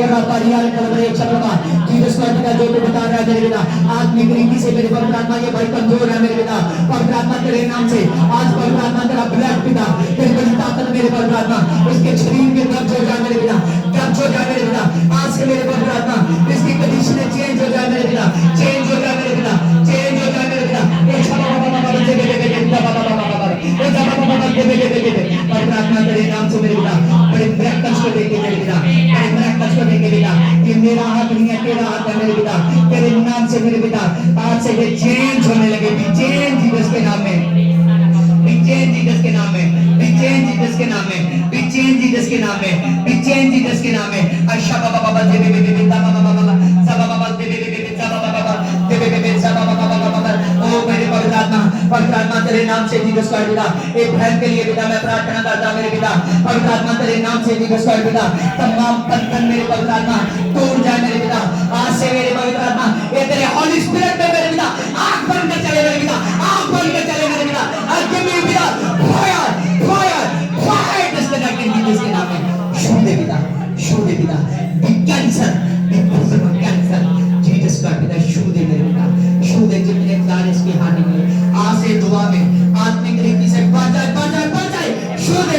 रब्बा रियाल कलबरे चलबा, जीसस का जो तू बता रहा है मेरे पिता, आत्मिक रीति से मेरे परमात्मा ये भाई कमजोर है मेरे पिता। परमात्मा तेरे नाम से आज परमात्मा तेरा ब्लड पिता, तेरी बड़ी ताकत मेरे परमात्मा उसके शरीर के कब्ज हो जाए मेरे पिता, कब्ज हो जाए मेरे पिता। आज से मेरे परमात्मा इसकी कंडीशन चेंज हो जाए मेरे पिता, चेंज हो जाए मेरे पिता, चेंज हो जाए मेरे पिता। ओ छबा बाबा दे दे दे बाबा बाबा, ओ छबा बाबा दे दे दे। परमात्मा तेरे नाम से मेरे पिता बड़े मिरेकल्स को देके मेरे पिता, बड़े मिरेकल्स को देके पिता। ये मेरा हाथ नहीं है, तेरा हाथ है मेरे पिता, तेरे नाम से मेरे पिता। आज से ये चेंज होने लगे, भी चेंज जीसस के नाम में, भी चेंज जीसस के नाम में, भी चेंज जीसस के नाम में, भी चेंज जीसस के नाम में, भी चेंज जीसस के नाम में। अच्छा बाबा बाबा दे दे दे बाबा बाबा, सब बाबा दे दे दे सब बाबा दे दे दे सब बाबा बाबा। ओ मेरे परमात्मा तेरे नाम से जीसस का पिता, एक बहन के लिए पिता मैं प्रार्थना करता मेरे पिता, परमात्मा तेरे नाम से जीसस का पिता, तमाम बंधन मेरे परमात्मा टूट जाए मेरे पिता। आज से मेरे परमात्मा ये तेरे हॉली स्पिरिट में मेरे पिता आंख बंद कर चले मेरे पिता, आंख बंद कर चले मेरे पिता। आज के मेरे पिता fire fire fire disconnected Jesus के नाम में छू दे पिता, छू दे पिता। बी कैंसर, बी कैंसर जीसस का पिता छू दे मेरे पिता, छू दे जितने प्लान इसकी हानि में। आज से दुआ में आत्मिक रीति से बढ़ जाए, छू दे,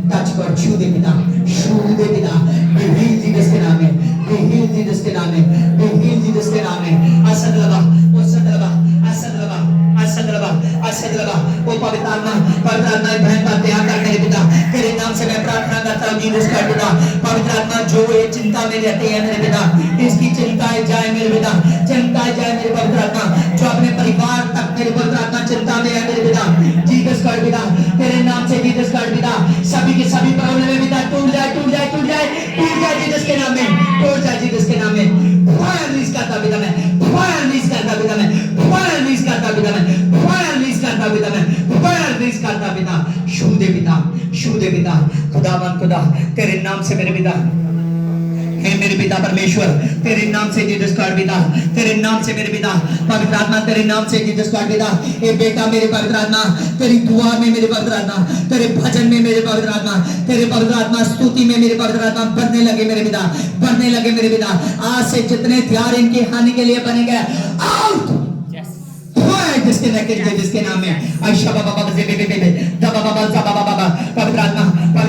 टच कर, छू दे पिता, छू दे पिता। बी हील जीसस के नाम में, बी हील जीसस के नाम में, बी हील जीसस के नाम में। असद लगा, असद लगा, असद लगा, असद लगा, असद लगा। ओ पवित्र आत्मा बहन का त्याग कर मेरे पिता, तेरे नाम से मैं प्रार्थना करता हूँ जीसस का पिता। पवित्र आत्मा जो ये चिंता में रहते हैं मेरे पिता, इसकी चिंताएं जाए मेरे पिता, चिंताएं जाए मेरे पवित्र आत्मा। जो अपने परिवार तक मेरे पवित्र आत्मा चिंता में है मेरे पिता, जीसस का पिता तेरे नाम से जीसस का पिता सभी के सभी प्रॉब्लम में पिता टूट जाए, टूट जाए, टूट जाए, टूट जाए जीसस के नाम में, टूट जाए जीसस के नाम में। फायर रिलीज करता पिता मैं, फायर रिलीज करता पिता मैं, फायर रिलीज करता पिता मैं, फायर रिलीज करता पिता मैं, फायर रिलीज करता पिता। छू दे पिता, छू दे पिता। खुदावन खुदा तेरे नाम से मेरे पिता, हे मेरे पिता परमेश्वर तेरे नाम से जीसस का पिता, तेरे नाम से मेरे पिता, पवित्र आत्मा तेरे नाम से जीसस का पिता। ये बेटा मेरे पवित्र आत्मा तेरी दुआ में मेरे पवित्र आत्मा, तेरे भजन में मेरे पवित्र आत्मा, तेरे पवित्र आत्मा स्तुति में मेरे पवित्र आत्मा बढ़ने लगे मेरे पिता, बढ़ने लगे मेरे पिता। आज से जितने हथियार इनकी हानि के लिए बनेंगे आउट, जिसके नाम में आयशा बाबा बाबा से बेबे दबा बाबा दबा बाबा। पवित्र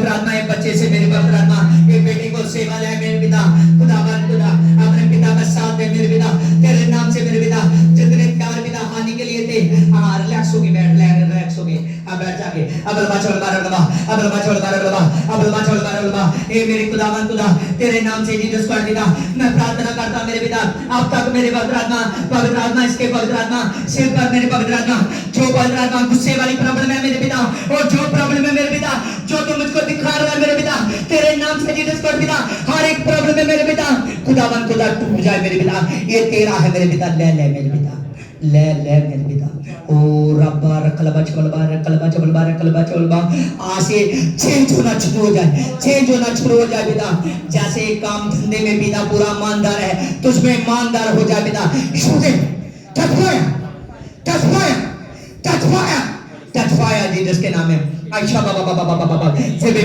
आत्मा ये बच्चे से मेरे पवित्र आत्मा ये बेटी को सेवा ले मेरे पिता, खुदावन खुदा अपने पिता का साथ दे मेरे पिता, तेरे नाम से मेरे पिता। जितने प्यार पिता हानि के लिए थे, हाँ रिलैक्स हो गए, रिलैक्स हो गए, अब बैठ जाके अब लबा छोड़ बार लबा, अब लबा छोड़ बार लबा, अब लबा छोड़ बार लबा। ए मेरे खुदावन खुदा तेरे नाम से जीसस का पिता मैं प्रार्थना करता मेरे पिता। अब तक मेरे पवित्र आत्मा इसके पवित्र आत्मा सिर पर मेरे पवित्र आत्मा, जो पवित्र आत्मा गुस्से वाली प्रॉब्लम है मेरे पिता, और जो प्रॉब्लम है मेरे पिता, जो तुम मुझको दिखा रहा है मेरे पिता, तेरे नाम से जीसस का पिता हर एक प्रॉब्लम है मेरे पिता, खुदावन खुदा टूट जाए मेरे पिता। ये तेरा है मेरे पिता, ले ले मेरे पिता, ले ले मेरे पिता। ओ रब्बा रकलबा चबलबा रकलबा चबलबा रकलबा चबलबा। आज से चेंज होना शुरू हो जाए, चेंज होना शुरू हो जाए पिता। जैसे काम धंधे में पिता पूरा ईमानदार है, तुझमें ईमानदार हो जाए पिता। Touch fire, touch fire, touch fire, touch fire Jesus के नाम में। आयशा बाबा बाबा बाबा बाबा से बे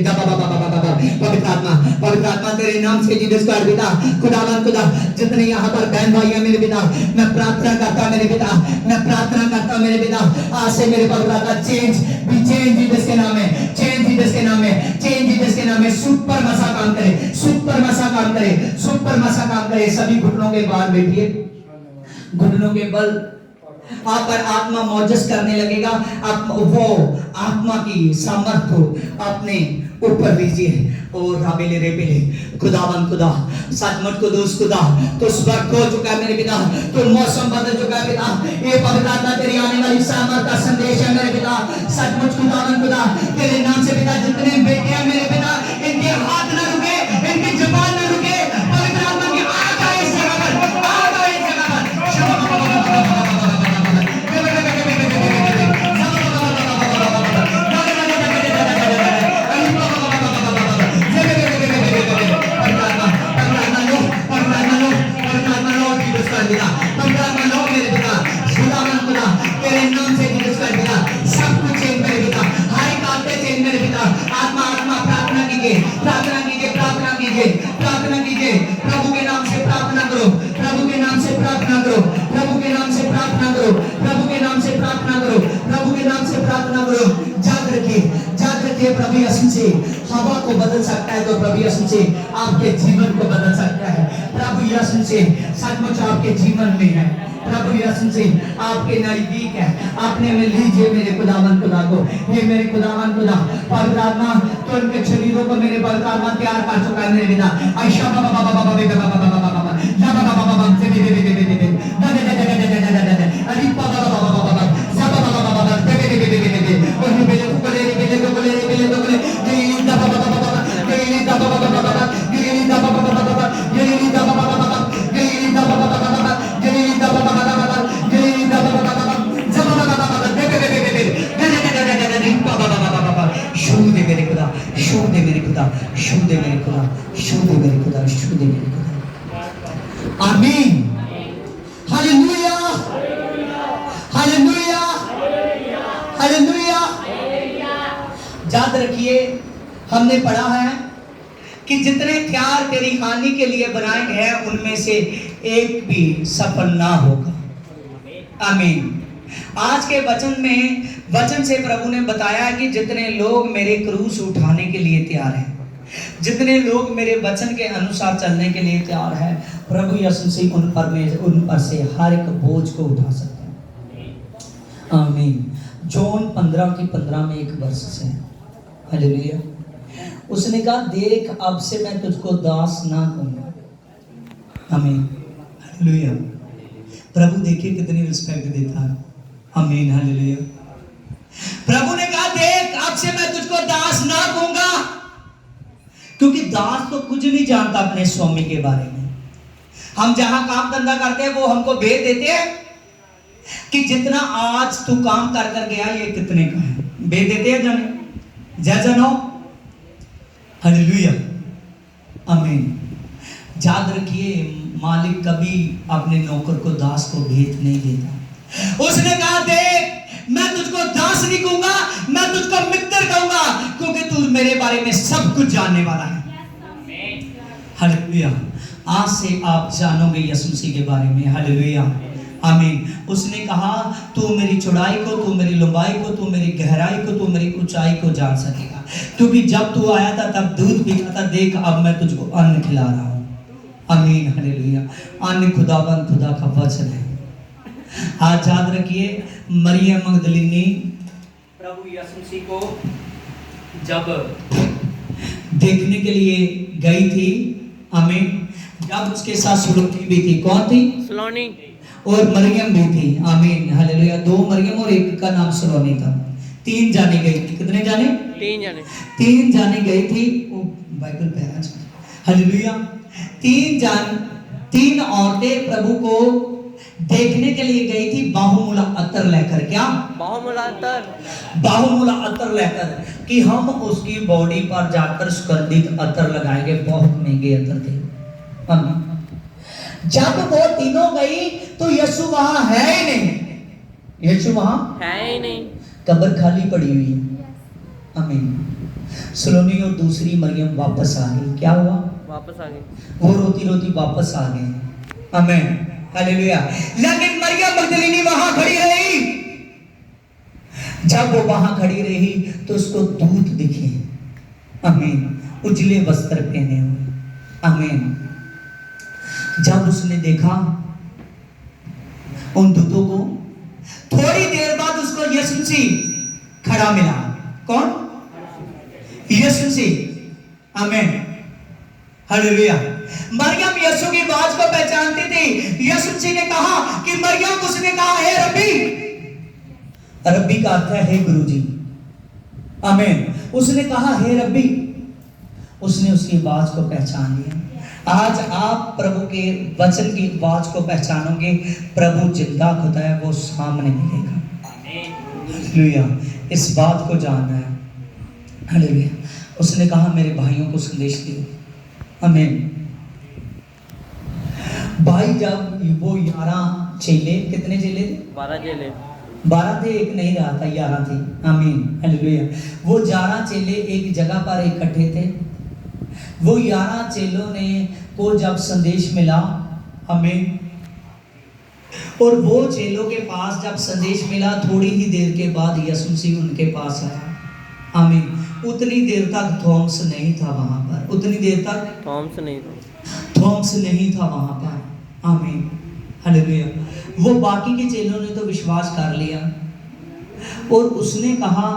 दा बाबा बाबा बाबा पवित्र आत्मा तेरे नाम से जीसस का पिता खुदावन खुदा जितने यहाँ पर बहन भाई हैं मेरे पिता मैं प्रार्थना करता मेरे पिता मैं प्रार्थना करता मेरे पिता आज से मेरे पवित्र का चेंज जीसस के नाम में चेंज जीसस के नाम में चेंज जीसस के नाम में सुपर मसा काम करे सुपर मसा काम करे सुपर मसा काम करे सभी घुटनों के बाहर बैठिए घुटनों के बल आप पर आत्मा मौजस करने लगेगा आप वो आत्मा की सामर्थ को अपने ऊपर लीजिए और राबेले रेबेले खुदावन खुदा सचमुच को दोस्त खुदा तो स्वर्ग हो चुका है मेरे पिता तो मौसम बदल चुका है पिता ये पवित्र आत्मा तेरी आने वाली सामर्थ का संदेश है मेरे पिता सचमुच खुदावन खुदा तेरे नाम से पिता जितने बेटे हैं मेरे पिता इनके हाथ न रुके इनकी जुबान न रुके पवित्र आत्मा की आग आए इस जगह पर आग आए इस जगह पर प्रार्थना कीजिए प्रभु के नाम से प्रार्थना करो प्रभु के नाम से प्रार्थना करो प्रभु के नाम से प्रार्थना करो प्रभु के नाम से प्रार्थना करो प्रभु के नाम से प्रार्थना करो जाग रखिए प्रभु यीशु से हवा को बदल सकता है तो प्रभु यीशु से आपके जीवन को बदल सकता है प्रभु यीशु से सचमुच आपके जीवन में है प्रभु यीशु से आपके नजदीक है आपने में लीजिए मेरे खुदावन खुदा को ये मेरे खुदावन खुदा पवित्र आत्मा तो उनके शरीरों को मेरे पवित्र आत्मा तैयार कर चुका है मेरे पिता आयशा बाबा बाबा बाबा बाबा बाबा बाबा या बाबा बाबा बाबा से दे अली बाबा बाबा बाबा सब बाबा बाबा बाबा दे और ये बेले को बेले तो बोले ये दा बाबा बाबा ये दा बाबा बाबा ये दा बाबा बाबा ये दा बाबा बाबा ये दा बाबा बाबा ये दा बाबा शू दे मेरे खुदा शू दे मेरे खुदा शू दे मेरे खुदा शू दे मेरे खुदा शू दे मेरे खुदा आमीन हालेलुया हालेलुया हालेलुया याद रखिए हमने पढ़ा है कि जितने हथियार तेरी हानि के लिए बनाए गए हैं उनमें से एक भी सफल ना होगा आमीन आज के वचन से प्रभु ने बताया कि जितने लोग मेरे क्रूस उठाने के लिए तैयार हैं जितने लोग मेरे वचन के अनुसार चलने के लिए तैयार है प्रभु यीशु से उन पर से हर एक बोझ को उठा सकते हैं आमीन जॉन 15:15 में एक वर्ष से हालेलुया उसने कहा देख अब से मैं तुझको दास ना कहूंगा आमीन हालेलुया प्रभु देखिए कितनी रिस्पेक्ट देता है आमीन हालेलुया प्रभु ने कहा देख अब से मैं तुझको दास ना कहूंगा क्योंकि दास तो कुछ नहीं जानता अपने स्वामी के बारे में हम जहां काम धंधा करते हैं वो हमको भेज देते हैं कि जितना आज तू काम कर कर गया ये कितने का है भेज देते हैं जाने जय जनो हालेलुया आमीन याद रखिए मालिक कभी अपने नौकर को दास को भेद नहीं देता उसने कहा देख मैं तुझको दास नहीं कहूंगा मैं तुझको मित्र कहूंगा क्योंकि तू मेरे बारे में सब कुछ जानने वाला है हालेलुया आज से आप जानोगे यीशु मसीह के बारे में हालेलुया आमीन उसने कहा तू मेरी चौड़ाई को तू मेरी लंबाई को तू मेरी गहराई को तू मेरी ऊंचाई को जान सकेगा क्योंकि जब तू आया था तब दूध पीता था देख अब मैं तुझको अन्न खिला रहा हूं आमीन हालेलुया अन्न खुदाबंद खुदा का वचन है आज याद रखिए मरियम मगदलीनी प्रभु यीशु मसीह को जब देखने के लिए गई थी आमीन जब उसके साथ सुलोनी भी थी कौन थी सुलोनी और मरियम भी थी आमीन हालेलुया 2 मरियम और एक का नाम सुलोनी था 3 जाने गई थी कितने जाने 3 जाने गई थी वो बाइबल पे है हालेलुया 3 औरतें प्रभु को देखने के लिए गई थी बाहुमुला अत्तर लेकर क्या बाहुमुला अत्तर लेकर कि हम उसकी बॉडी पर जाकर सुगंधित अत्तर लगाएंगे बहुत महंगे अत्तर थे जब वो तीनों गई तो यीशु वहां है ही नहीं यीशु वहां है ही नहीं कब्र खाली पड़ी हुई है आमीन। सलोनी और दूसरी मरियम वापस आ गई। क्या हुआ? वापस आ गए। वो रोती रोती वापस आ गए। आमीन, हालेलुया। लेकिन मरियम मगदलीनी वहां खड़ी रही। जब वो वहां खड़ी रही तो उसको दूत दिखे। आमीन, उजले वस्त्र पहने हुए। आमीन। जब उसने देखा उन दूतों को, थोड़ी देर बाद उसको यीशु मसीह खड़ा मिला। कौन? यीशु मसीह। आमीन, हालेलुया। मरियम यीशु की आवाज को पहचानती थी। यीशु मसीह ने कहा कि मरियम, उसने कहा हे रब्बी। रब्बी का अर्थ है हे गुरुजी। आमीन। उसने कहा हे रब्बी। उसने उसकी आवाज को पहचान लिया। आज आप प्रभु के वचन की आवाज को पहचानोगे। प्रभु जिंदा खुदा है, वो सामने मिलेगा। हालेलुया। इस बात को जानना है। हालेलुया। उसने कहा मेरे भाइयों को संदेश दियो। आमीन। भाई, जब वो 11 चेले, कितने चेले थे? 12 चेले। 12 थे, एक नहीं रहा था, 11 थे। आमीन, हालेलुया। वो 11 चेले एक जगह पर इकट्ठे थे। वो 11 चेलों ने को जब संदेश मिला, आमीन, और वो चेलों के पास जब संदेश मिला, थोड़ी ही देर के बाद यीशु मसीह उनके पास आया। आमीन। उतनी देर तक थॉमस नहीं था वहां पर। उतनी देर तक थॉमस नहीं था वहां पर। आमीन, हालेलुया। वो बाकी के चेलों ने तो विश्वास कर लिया, और उसने कहा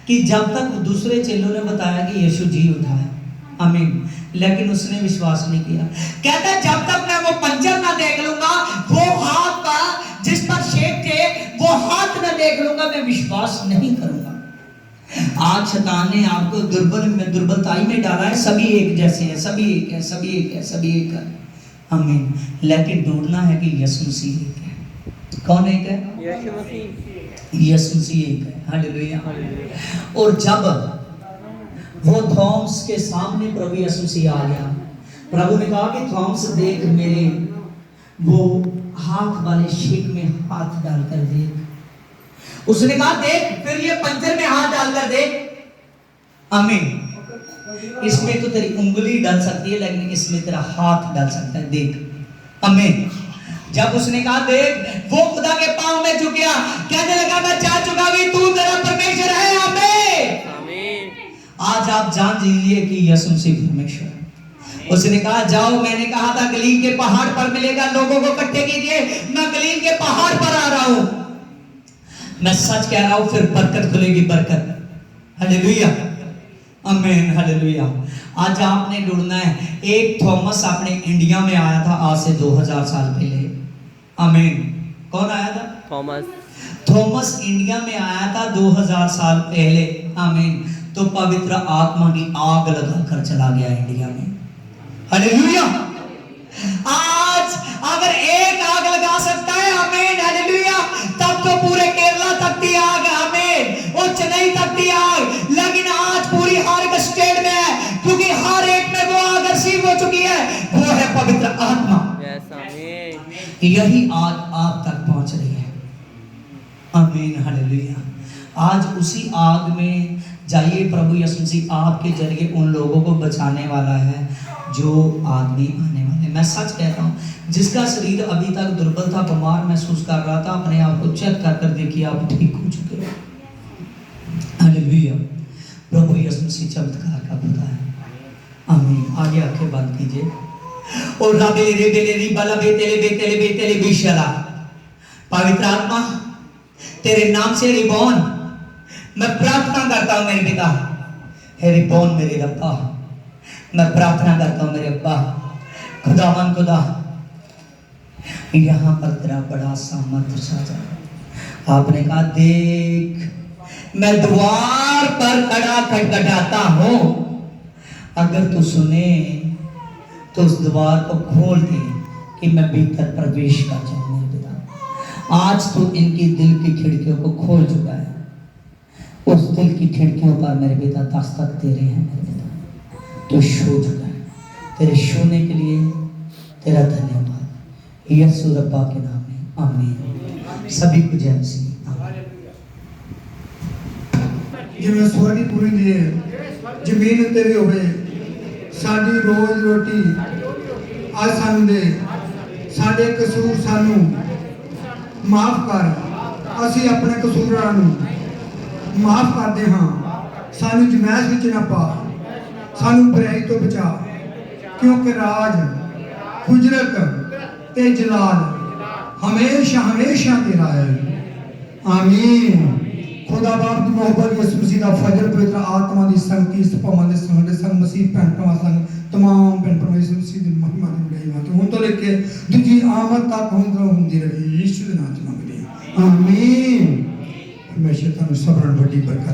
कि जब तक दूसरे चेलों ने बताया कि यीशु जी उठा है। आमीन। लेकिन उसने विश्वास नहीं किया। कहता है जब तक मैं वो पंजर ना देख लूंगा, वो हाथ का जिस पर शेक थे, वो हाथ ना देख लूंगा, मैं विश्वास नहीं करूंगा। आज शैतान ने आपको दुर्बलताई में डाला है। सभी एक जैसे हैं, सभी एक है, सभी एक है, सभी एक है। आमीन। लेकिन ढूंढना है कि यीशु मसीह एक है। कौन एक है? यीशु मसीह। यीशु मसीह एक है। हालेलुया। और जब वो थॉमस के सामने प्रभु यीशु मसीह आ गया, प्रभु ने कहा कि थॉमस देख, मेरे वो हाथ वाले शेक में हाथ डालकर देख। उसने कहा देख, फिर ये पंजर में हाथ डालकर देख। आमीन। इसमें तो तेरी उंगली डाल सकती है, लेकिन इसमें तेरा हाथ डाल सकता है, देख। आमीन। जब उसने कहा देख, वो खुदा के पांव में झुक गया, कहने लगा मैं जा चुका भी, तू मेरा परमेश्वर है। आमीन। आज आप जान लीजिए कि यीशु मसीह परमेश्वर है। उसने कहा जाओ, मैंने कहा था गलील के पहाड़ पर मिलेगा, लोगों को इकट्ठे कीजिए, मैं गलील के पहाड़ पर आ रहा हूं। मैं सच कह रहा हूं, फिर बरकत खुलेगी, बरकत। हालेलुया। आमीन, हालेलुया। आज आपने ढूंढना है। एक थॉमस अपने इंडिया में आया था आज से 2000 साल पहले। आमीन। कौन आया था? थॉमस इंडिया में आया था 2000 साल पहले। आमीन। तो पवित्र आत्मा की आग लगाकर चला गया इंडिया में। हालेलुया। आज अगर एक आग लगा सकता है, आमीन, हालेलुया, तब तो पूरे केरला तक की आग, आमीन, और चेन्नई तक की आग। लेकिन आज पूरी हर एक स्टेट में है, क्योंकि हर एक में वो आग रिसीव हो चुकी है, वो है पवित्र आत्मा। यही आग आप तक पहुंच रही है। आमीन, हालेलुया। आज उसी आग में जाइए। प्रभु यीशु मसीह आपके जरिए उन लोगों को बचाने वाला है जो आदमी आने वाले। मैं सच कहता हूँ, जिसका शरीर अभी तक दुर्बल था, बीमार महसूस कर रहा था, अपने आप को चेक कर देखिए, आप ठीक हो चुके हो। हालेलुया। प्रभु यीशु मसीह चमत्कार का खुदा है। आमीन। आगे आंखें बंद कीजिए। और राबेले रेबेले रिबाला बेतेले बेतेले बेतेले बिशला। पवित्र आत्मा, तेरे नाम से रिबॉन मैं प्रार्थना करता हूं मेरे पिता। हे रिबॉन, मेरे रब्बा, मैं प्रार्थना करता हूं मेरे अब्बा, खुदावन खुदा, यहां पर तेरा बड़ा सामर्थ्य साजा। आपने कहा देख, मैं द्वार पर खड़ा खटखटाता हूं, अगर तू सुने तो उस द्वार को खोल दे कि मैं भीतर प्रवेश कर जाऊं मेरे पिता। आज तो इनकी दिल की खिड़कियों को खोल चुका है। उस दिल की खिड़कियों पर मेरे पिता दस्तक दे रहे हैं मेरे पिता। तो छू चुका है। तेरे छूने के लिए तेरा धन्यवाद, यीशु रब्बा के नाम में, आमीन। सभी को जय मसीह। ਜਿਵੇਂ ਸਵਰਗੀਪੁਰੀ ਦੀ ਜ਼ਮੀਨ ਉੱਤੇ ਵੀ ਹੋਵੇ। ਸਾਡੀ ਰੋਜ਼ ਰੋਟੀ ਅੱਜ ਸਾਨੂੰ ਦੇ, ਸਾਡੇ ਕਸੂਰ ਸਾਨੂੰ ਮਾਫ ਕਰ। ਅਸੀਂ ਆਪਣੇ ਕਸੂਰਾਂ ਨੂੰ ਮਾਫ ਕਰਦੇ ਹਾਂ। ਸਾਨੂੰ ਜਮੈਸ਼ ਵਿੱਚ ਨਾ ਪਾ, ਸਾਨੂੰ ਬੁਰਾਈ ਤੋਂ ਬਚਾ, ਕਿਉਂਕਿ ਰਾਜ, ਕੁਦਰਤ ਤੇ ਜਲਾਲ हमेशा हमेशा तेरा है। आमीन। खुदा बाप की मोहब्बत, यीशु मसीह का फजल, पवित्र आत्मा की संगति, सभावां दे संग मसीह भैन भरावां संग तमाम भैन भरा यीशु मसीह की महिमा दी बड़ाई मां हुण तो लेके दूजी आमद तक हुंदी रहे। यीशु दे नाम च मंगदे हां। आमीन। परमेश्वर तुहानूं सबरां वड्डी बरकत